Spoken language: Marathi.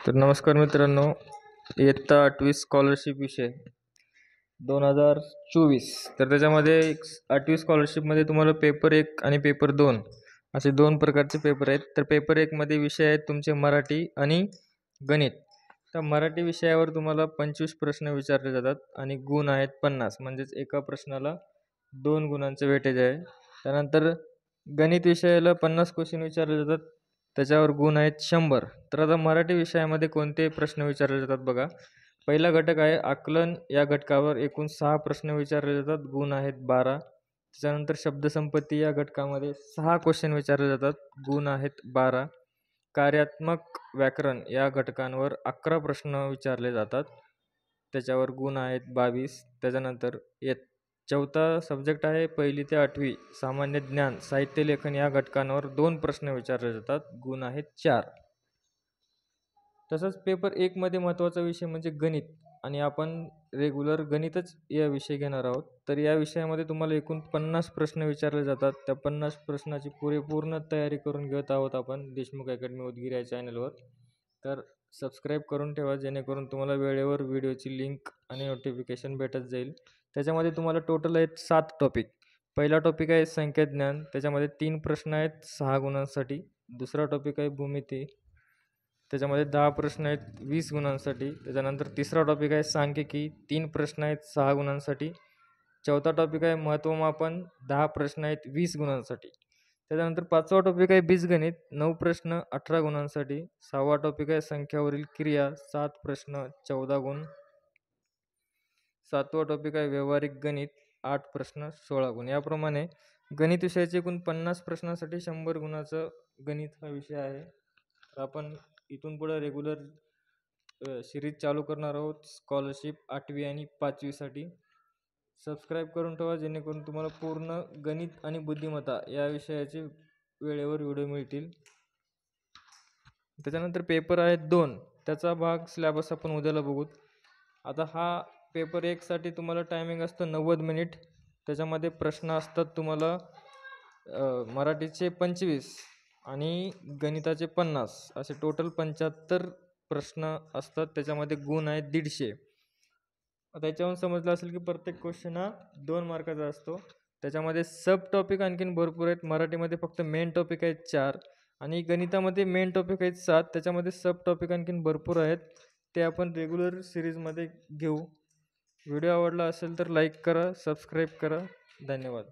तर नमस्कार मित्रांनो, इयत्ता 8वी स्कॉलरशिप विषय 2024. तर त्याच्यामध्ये 8वी स्कॉलरशिपमध्ये तुम्हाला पेपर 1 आणि पेपर 2 असे 2 प्रकारचे पेपर आहेत. तर पेपर 1 मध्ये विषय आहेत तुमचे मराठी आणि गणित. तर मराठी विषयावर तुम्हाला 25 प्रश्न विचारले जातात आणि गुण आहेत 50, म्हणजेच एका प्रश्नाला 2 गुणांचे वेटेज आहे. त्यानंतर गणित विषयाला 50 क्वेश्चन विचारले जातात, त्याच्यावर गुण आहेत 100. तर आता मराठी विषयामध्ये कोणते प्रश्न विचारले जातात बघा. पहिला घटक आहे आकलन. या घटकावर एकूण 6 प्रश्न विचारले जातात, गुण आहेत 12. त्याच्यानंतर शब्दसंपत्ती या घटकामध्ये 6 क्वेश्चन विचारले जातात, गुण आहेत 12. कार्यात्मक व्याकरण या घटकांवर 11 प्रश्न विचारले जातात, त्याच्यावर गुण आहेत 22. त्याच्यानंतर चौथा सब्जेक्ट आहे 1ली ते 8वी सामान्य ज्ञान साहित्य लेखन या घटकांवर 2 प्रश्न विचारले जातात, गुण आहेत 4. तसंच पेपर 1 मध्ये महत्त्वाचा विषय म्हणजे गणित आणि आपण रेग्युलर गणितच या विषय घेणार आहोत. तर या विषयामध्ये तुम्हाला एकूण 50 प्रश्न विचारले जातात. त्या 50 प्रश्नाची पूर्ण तयारी करून घेत आहोत आपण देशमुख अकॅडमी उदगीर या चॅनलवर. तर सबस्क्राईब करून ठेवा, जेणेकरून तुम्हाला वेळेवर व्हिडिओची लिंक आणि नोटिफिकेशन भेटत जाईल. त्याच्यामध्ये तुम्हाला टोटल आहेत 7 टॉपिक. पहिला टॉपिक आहे संख्याज्ञान, त्याच्यामध्ये 3 प्रश्न आहेत 6 गुणांसाठी. दुसरा टॉपिक आहे भूमिती, त्याच्यामध्ये 10 प्रश्न आहेत 20 गुणांसाठी. त्याच्यानंतर तिसरा टॉपिक आहे सांख्यिकी, 3 प्रश्न आहेत 6 गुणांसाठी. चौथा टॉपिक आहे महत्त्वमापन, 10 प्रश्न आहेत 20 गुणांसाठी. त्याच्यानंतर 5वा टॉपिक आहे बीजगणित, 9 प्रश्न 18 गुणांसाठी. 6वा टॉपिक आहे संख्यावरील क्रिया, 7 प्रश्न 14 गुण. 7वा टॉपिक आहे व्यावहारिक गणित, 8 प्रश्न 16 गुण. याप्रमाणे गणित विषयाचे एकूण 50 प्रश्नांसाठी 100 गुणाचं गणित हा विषय आहे. तर आपण इथून पुढे रेग्युलर सिरीज चालू करणार आहोत स्कॉलरशिप 8वी आणि 5वीसाठी. सबस्क्राईब करून ठेवा, जेणेकरून तुम्हाला पूर्ण गणित आणि बुद्धिमत्ता या विषयाचे वेळेवर व्हिडिओ मिळतील. त्याच्यानंतर पेपर आहेत 2, त्याचा भाग सिलेबस आपण उद्याला बघू. आता हा पेपर 1 साठी तुम्हाला टायमिंग असतं 90 मिनिट. त्याच्यामध्ये प्रश्न असतात तुम्हाला मराठीचे 25 आणि गणिताचे 50, असे टोटल 75 प्रश्न असतात. त्याच्यामध्ये गुण आहेत 150. आता याच्यावरून समजलं असेल की प्रत्येक क्वेश्चन हा 2 मार्काचा असतो. त्याच्यामध्ये सब टॉपिक आणखीन भरपूर आहेत. मराठीमध्ये फक्त मेन टॉपिक आहेत 4 आणि गणितामध्ये मेन टॉपिक आहेत 7. त्याच्यामध्ये सब टॉपिक आणखीन भरपूर आहेत, ते आपण रेग्युलर सिरीजमध्ये घेऊ. व्हिडिओ आवडला असेल तर लाईक करा, सबस्क्राईब करा. धन्यवाद.